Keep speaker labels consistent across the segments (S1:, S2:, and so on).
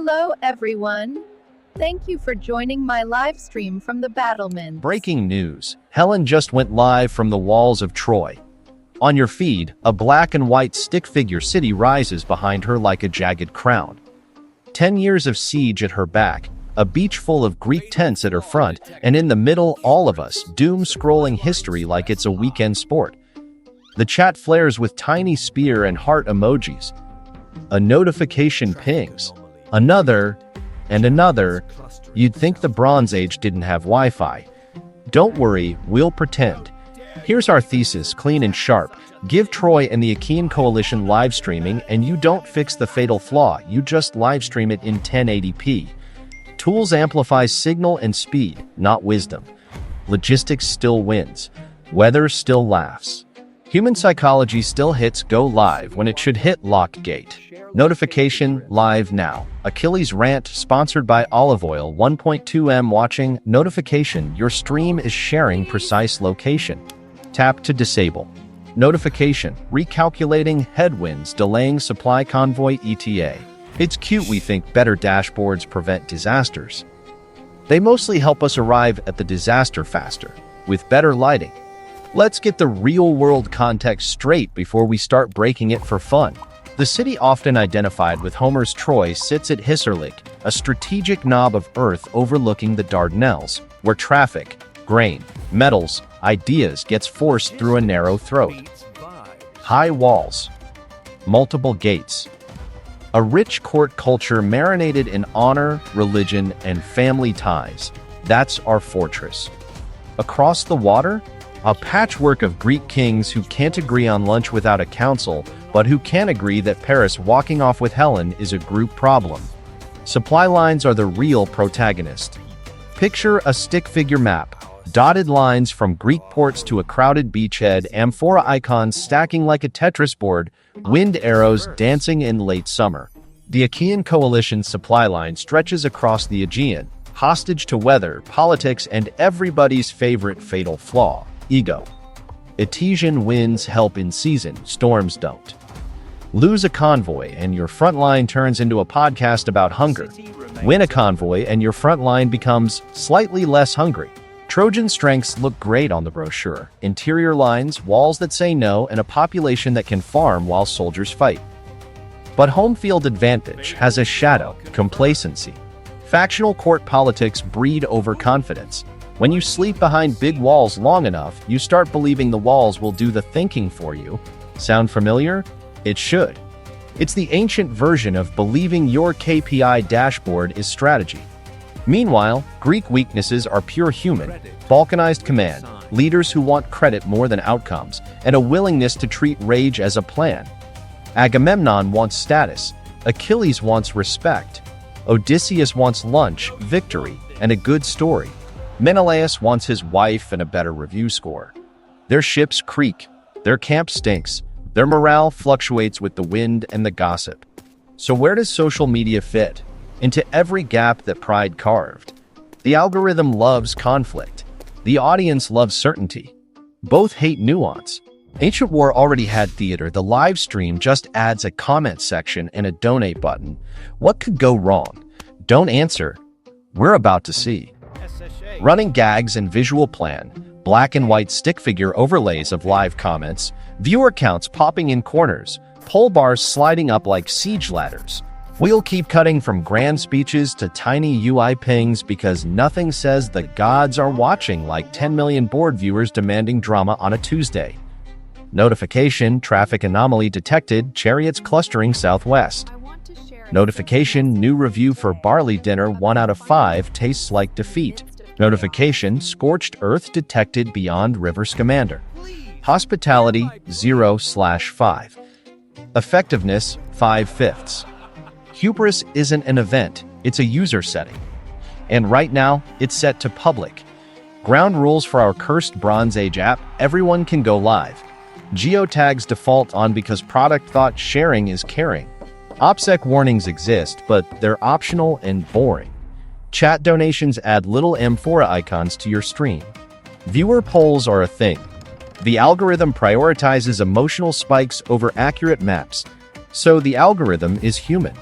S1: Hello, everyone. Thank you for joining my live stream from the battlements.
S2: Breaking news. Helen just went live from the walls of Troy. On your feed, a black and white stick figure city rises behind her like a jagged crown. 10 years of siege at her back, a beach full of Greek tents at her front, and in the middle, all of us, doom-scrolling history like it's a weekend sport. The chat flares with tiny spear and heart emojis. A notification pings. Another, and another. You'd think the Bronze Age didn't have Wi-Fi. Don't worry, we'll pretend. Here's our thesis, clean and sharp. Give Troy and the Achilles coalition live streaming, and you don't fix the fatal flaw, you just live stream it in 1080p. Tools amplify signal and speed, not wisdom. Logistics still wins. Weather still laughs. Human psychology still hits go live when it should hit lock gate. Notification, live now. Achilles rant, sponsored by Olive Oil 1.2M watching. Notification, your stream is sharing precise location. Tap to disable. Notification, recalculating headwinds, delaying supply convoy ETA. It's cute we think better dashboards prevent disasters. They mostly help us arrive at the disaster faster, with better lighting. Let's get the real-world context straight before we start breaking it for fun. The city often identified with Homer's Troy sits at Hisarlik, a strategic knob of earth overlooking the Dardanelles, where traffic, grain, metals, ideas gets forced through a narrow throat. High walls. Multiple gates. A rich court culture marinated in honor, religion, and family ties. That's our fortress. Across the water, a patchwork of Greek kings who can't agree on lunch without a council, but who can agree that Paris walking off with Helen is a group problem. Supply lines are the real protagonist. Picture a stick figure map. Dotted lines from Greek ports to a crowded beachhead, amphora icons stacking like a Tetris board, wind arrows dancing in late summer. The Achilles coalition's supply line stretches across the Aegean, hostage to weather, politics, and everybody's favorite fatal flaw, ego. Etesian winds help in season, storms don't. Lose a convoy and your front line turns into a podcast about hunger. Win a convoy and your front line becomes slightly less hungry. Trojan strengths look great on the brochure. Interior lines, walls that say no, and a population that can farm while soldiers fight. But home field advantage has a shadow, complacency. Factional court politics breed overconfidence. When you sleep behind big walls long enough, you start believing the walls will do the thinking for you. Sound familiar? It should. It's the ancient version of believing your KPI dashboard is strategy. Meanwhile, Greek weaknesses are pure human, balkanized command, leaders who want credit more than outcomes, and a willingness to treat rage as a plan. Agamemnon wants status, Achilles wants respect, Odysseus wants lunch, victory, and a good story. Menelaus wants his wife and a better review score. Their ships creak, their camp stinks, their morale fluctuates with the wind and the gossip. So where does social media fit? Into every gap that pride carved. The algorithm loves conflict. The audience loves certainty. Both hate nuance. Ancient War already had theater. The live stream just adds a comment section and a donate button. What could go wrong? Don't answer. We're about to see. Running gags and visual plan, black and white stick figure overlays of live comments, viewer counts popping in corners, pole bars sliding up like siege ladders. We'll keep cutting from grand speeches to tiny UI pings because nothing says the gods are watching like 10 million bored viewers demanding drama on a Tuesday. Notification, traffic anomaly detected, chariots clustering southwest. Notification, new review for barley dinner 1 out of 5 tastes like defeat. Notification, scorched earth detected beyond river Scamander. Hospitality 0/5. Effectiveness 5/5. Hubris isn't an event, it's a user setting. And right now, it's set to public. Ground rules for our cursed Bronze Age app, everyone can go live. Geotags default on because product thought sharing is caring. OPSEC warnings exist, but they're optional and boring. Chat donations add little amphora icons to your stream. Viewer polls are a thing. The algorithm prioritizes emotional spikes over accurate maps, so the algorithm is human.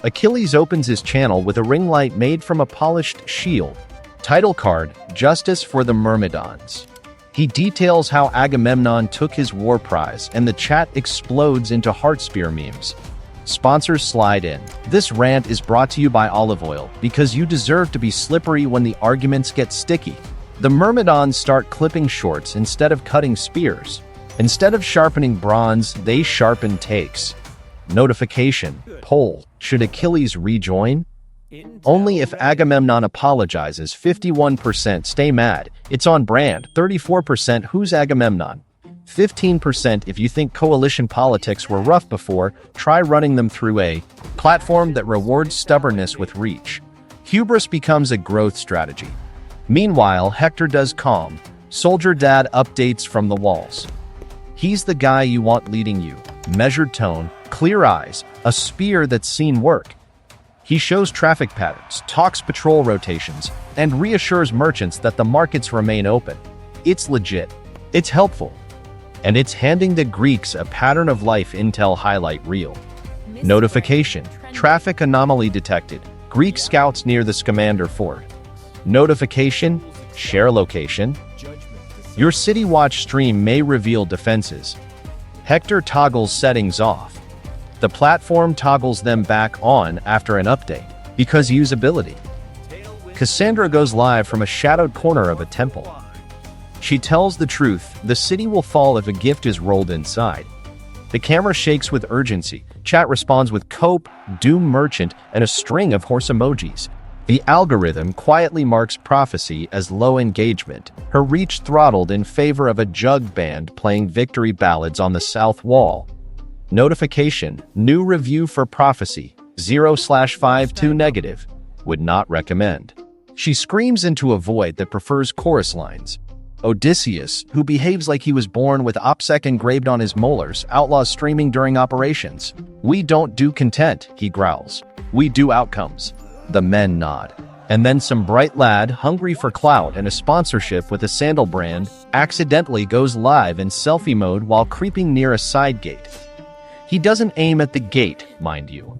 S2: Achilles opens his channel with a ring light made from a polished shield. Title card, Justice for the Myrmidons. He details how Agamemnon took his war prize, and the chat explodes into heart spear memes. Sponsors slide in. This rant is brought to you by olive oil, because you deserve to be slippery when the arguments get sticky. The Myrmidons start clipping shorts instead of cutting spears. Instead of sharpening bronze, they sharpen takes. Notification. Poll. Should Achilles rejoin? Only if Agamemnon apologizes. 51% stay mad. It's on brand. 34% who's Agamemnon? 15% if you think coalition politics were rough before, try running them through a platform that rewards stubbornness with reach. Hubris becomes a growth strategy. Meanwhile, Hector does calm. Soldier dad updates from the walls. He's the guy you want leading you. Measured tone, clear eyes, a spear that's seen work. He shows traffic patterns, talks patrol rotations, and reassures merchants that the markets remain open. It's legit. It's helpful. And it's handing the Greeks a pattern of life intel highlight reel. Notification. Traffic anomaly detected. Greek scouts near the Scamander Fort. Notification. Share location. Your City Watch stream may reveal defenses. Hector toggles settings off. The platform toggles them back on after an update, because usability. Cassandra goes live from a shadowed corner of a temple. She tells the truth, the city will fall if a gift is rolled inside. The camera shakes with urgency. Chat responds with cope, doom merchant, and a string of horse emojis. The algorithm quietly marks prophecy as low engagement, her reach throttled in favor of a jug band playing victory ballads on the south wall. Notification. New review for prophecy. 0/52 negative. Would not recommend. She screams into a void that prefers chorus lines. Odysseus, who behaves like he was born with OPSEC engraved on his molars, outlaws streaming during operations. We don't do content, he growls. We do outcomes. The men nod. And then some bright lad, hungry for clout and a sponsorship with a sandal brand, accidentally goes live in selfie mode while creeping near a side gate. He doesn't aim at the gate, mind you.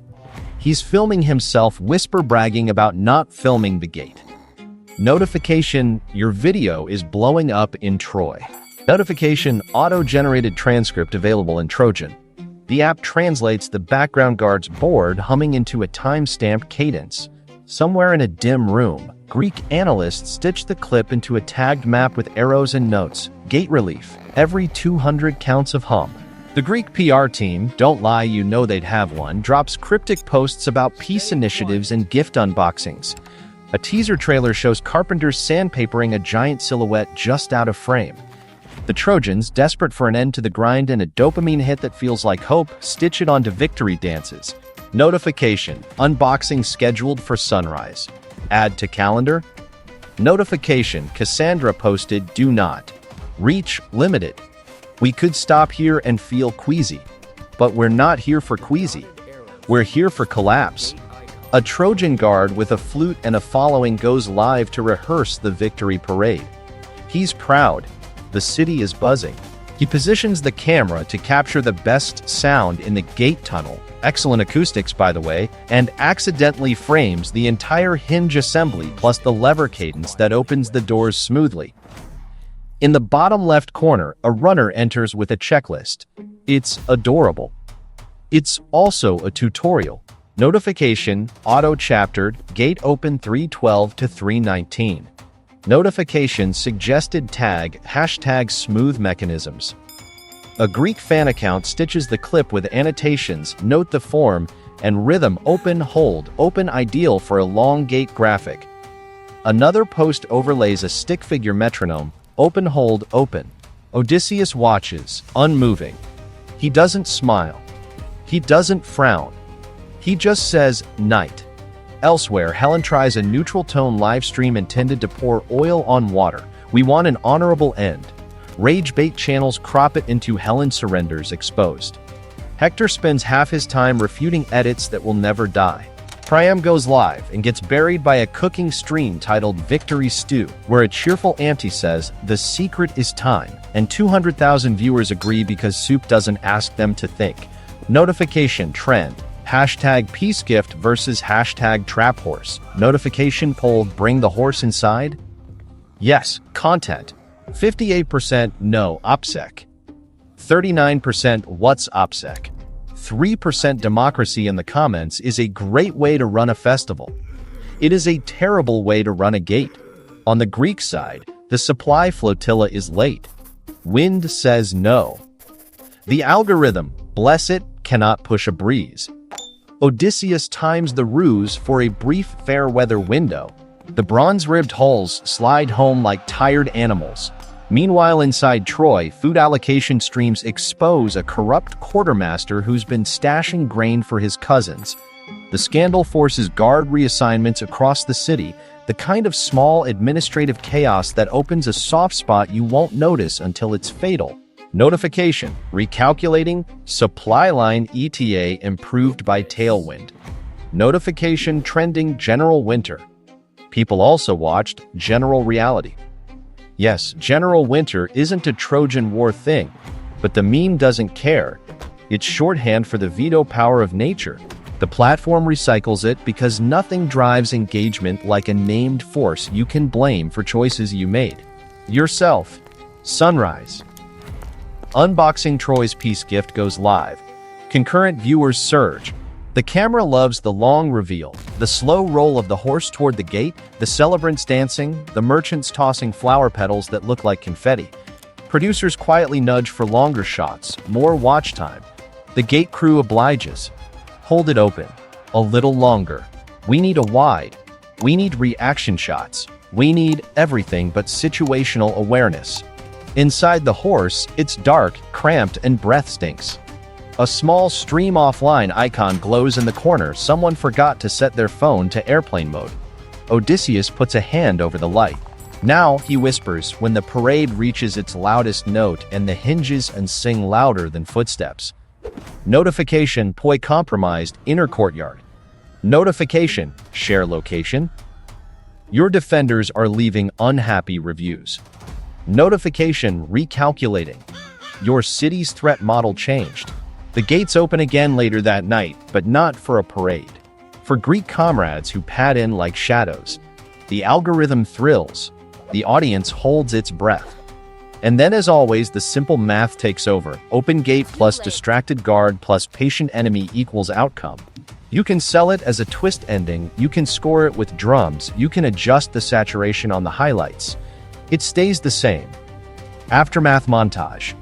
S2: He's filming himself whisper bragging about not filming the gate. Notification, your video is blowing up in Troy. Notification, auto-generated transcript available in Trojan. The app translates the background guard's board humming into a time-stamped cadence. Somewhere in a dim room, Greek analysts stitch the clip into a tagged map with arrows and notes. Gate relief, every 200 counts of hum. The Greek PR team, don't lie you know they'd have one, drops cryptic posts about peace initiatives and gift unboxings. A teaser trailer shows carpenters sandpapering a giant silhouette just out of frame. The Trojans, desperate for an end to the grind and a dopamine hit that feels like hope, stitch it onto victory dances. Notification. Unboxing scheduled for sunrise. Add to calendar. Notification. Cassandra posted do not. Reach limited. We could stop here and feel queasy. But we're not here for queasy. We're here for collapse. A Trojan guard with a flute and a following goes live to rehearse the victory parade. He's proud. The city is buzzing. He positions the camera to capture the best sound in the gate tunnel, excellent acoustics by the way, and accidentally frames the entire hinge assembly plus the lever cadence that opens the doors smoothly. In the bottom left corner, a runner enters with a checklist. It's adorable. It's also a tutorial. Notification, auto-chaptered, gate open 312 to 319. Notification suggested tag, hashtag smooth mechanisms. A Greek fan account stitches the clip with annotations, note the form, and rhythm open, hold, open ideal for a long gate graphic. Another post overlays a stick figure metronome, open, hold, open. Odysseus watches, unmoving. He doesn't smile. He doesn't frown. He just says, night. Elsewhere, Helen tries a neutral tone live stream intended to pour oil on water. We want an honorable end. Rage bait channels crop it into Helen surrenders exposed. Hector spends half his time refuting edits that will never die. Priam goes live and gets buried by a cooking stream titled Victory Stew, where a cheerful auntie says, the secret is time, and 200,000 viewers agree because soup doesn't ask them to think. Notification trend. Hashtag peace gift versus hashtag trap horse. Notification poll bring the horse inside? Yes, content. 58% no OPSEC. 39% what's OPSEC. 3% democracy in the comments is a great way to run a festival. It is a terrible way to run a gate. On the Greek side, the supply flotilla is late. Wind says no. The algorithm, bless it, cannot push a breeze. Odysseus times the ruse for a brief fair weather window. The bronze-ribbed hulls slide home like tired animals. Meanwhile, inside Troy, food allocation streams expose a corrupt quartermaster who's been stashing grain for his cousins. The scandal forces guard reassignments across the city, the kind of small administrative chaos that opens a soft spot you won't notice until it's fatal. Notification, recalculating, supply line ETA improved by tailwind. Notification trending General Winter. People also watched General Reality. Yes, General Winter isn't a Trojan War thing, but the meme doesn't care. It's shorthand for the veto power of nature. The platform recycles it because nothing drives engagement like a named force you can blame for choices you made. Yourself. Sunrise. Unboxing Troy's peace gift goes live. Concurrent viewers surge. The camera loves the long reveal, the slow roll of the horse toward the gate, the celebrants dancing, the merchants tossing flower petals that look like confetti. Producers quietly nudge for longer shots, more watch time. The gate crew obliges. Hold it open. A little longer. We need a wide. We need reaction shots. We need everything but situational awareness. Inside the horse, it's dark, cramped, and breath stinks. A small stream offline icon glows in the corner. Someone forgot to set their phone to airplane mode. Odysseus puts a hand over the light. Now, he whispers, when the parade reaches its loudest note and the hinges and sing louder than footsteps. Notification, poi compromised, inner courtyard. Notification, share location. Your defenders are leaving unhappy reviews. Notification, recalculating. Your city's threat model changed. The gates open again later that night, but not for a parade. For Greek comrades who pad in like shadows. The algorithm thrills. The audience holds its breath. And then, as always, the simple math takes over. Open gate plus distracted guard plus patient enemy equals outcome. You can sell it as a twist ending, you can score it with drums, you can adjust the saturation on the highlights. It stays the same. Aftermath montage.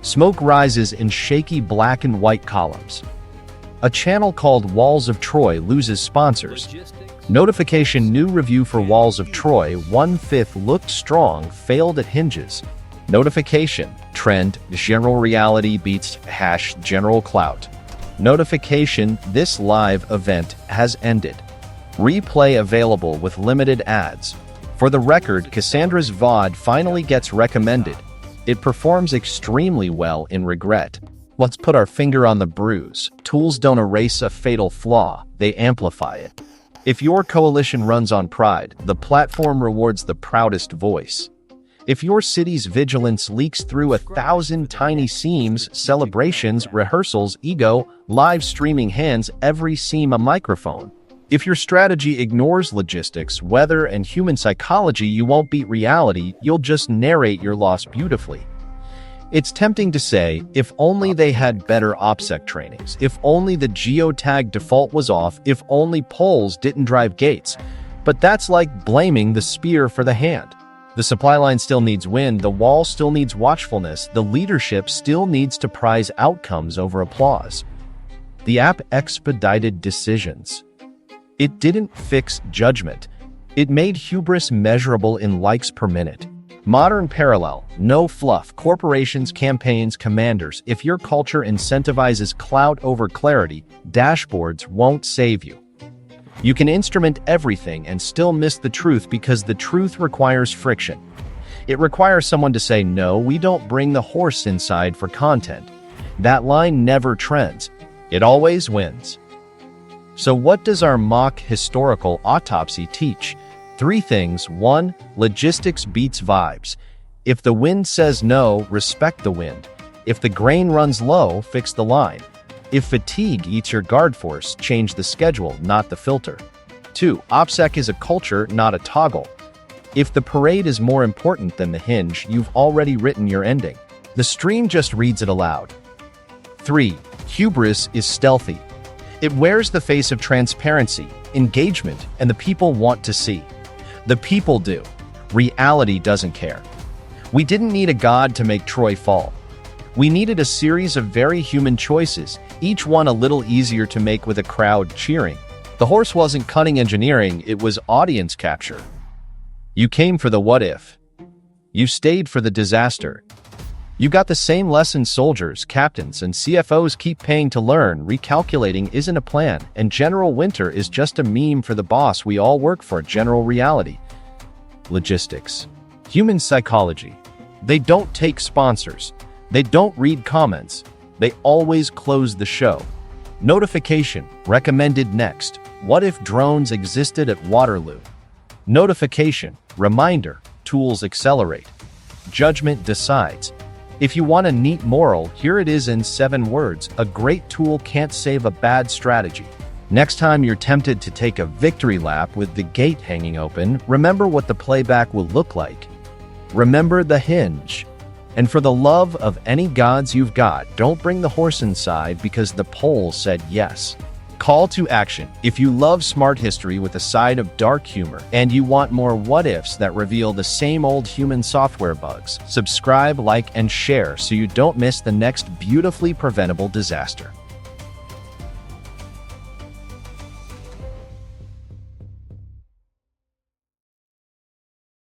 S2: Smoke rises in shaky black and white columns. A channel called Walls of Troy loses sponsors. Notification, new review for Walls of Troy, 1/5 looked strong, failed at hinges. Notification, trend, general reality beats #general clout. Notification, this live event has ended. Replay available with limited ads. For the record, Cassandra's VOD finally gets recommended. It performs extremely well in regret. Let's put our finger on the bruise. Tools don't erase a fatal flaw, they amplify it. If your coalition runs on pride, the platform rewards the proudest voice. If your city's vigilance leaks through 1,000 tiny seams, celebrations, rehearsals, ego, live streaming hands every seam a microphone. If your strategy ignores logistics, weather, and human psychology, you won't beat reality, you'll just narrate your loss beautifully. It's tempting to say, if only they had better OPSEC trainings, if only the geotag default was off, if only polls didn't drive gates. But that's like blaming the spear for the hand. The supply line still needs wind, the wall still needs watchfulness, the leadership still needs to prize outcomes over applause. The app expedited decisions. It didn't fix judgment. It made hubris measurable in likes per minute. Modern parallel, no fluff, corporations, campaigns, commanders. If your culture incentivizes clout over clarity, dashboards won't save you. You can instrument everything and still miss the truth because the truth requires friction. It requires someone to say, no, we don't bring the horse inside for content. That line never trends. It always wins. So what does our mock historical autopsy teach? 3 things. 1. Logistics beats vibes. If the wind says no, respect the wind. If the grain runs low, fix the line. If fatigue eats your guard force, change the schedule, not the filter. 2. OPSEC is a culture, not a toggle. If the parade is more important than the hinge, you've already written your ending. The stream just reads it aloud. 3. Hubris is stealthy. It wears the face of transparency, engagement, and the people want to see. The people do. Reality doesn't care. We didn't need a god to make Troy fall. We needed a series of very human choices, each one a little easier to make with a crowd cheering. The horse wasn't cunning engineering, it was audience capture. You came for the what if. You stayed for the disaster. You got the same lessons soldiers, captains, and CFOs keep paying to learn. Recalculating isn't a plan, and General Winter is just a meme for the boss we all work for. General reality. Logistics. Human psychology. They don't take sponsors. They don't read comments. They always close the show. Notification. Recommended next. What if drones existed at Waterloo? Notification. Reminder. Tools accelerate. Judgment decides. If you want a neat moral, here it is in 7 words. A great tool can't save a bad strategy. Next time you're tempted to take a victory lap with the gate hanging open, remember what the playback will look like. Remember the hinge. And for the love of any gods you've got, don't bring the horse inside because the poll said yes. Call to action. If you love smart history with a side of dark humor, and you want more what-ifs that reveal the same old human software bugs, subscribe, like, and share so you don't miss the next beautifully preventable disaster.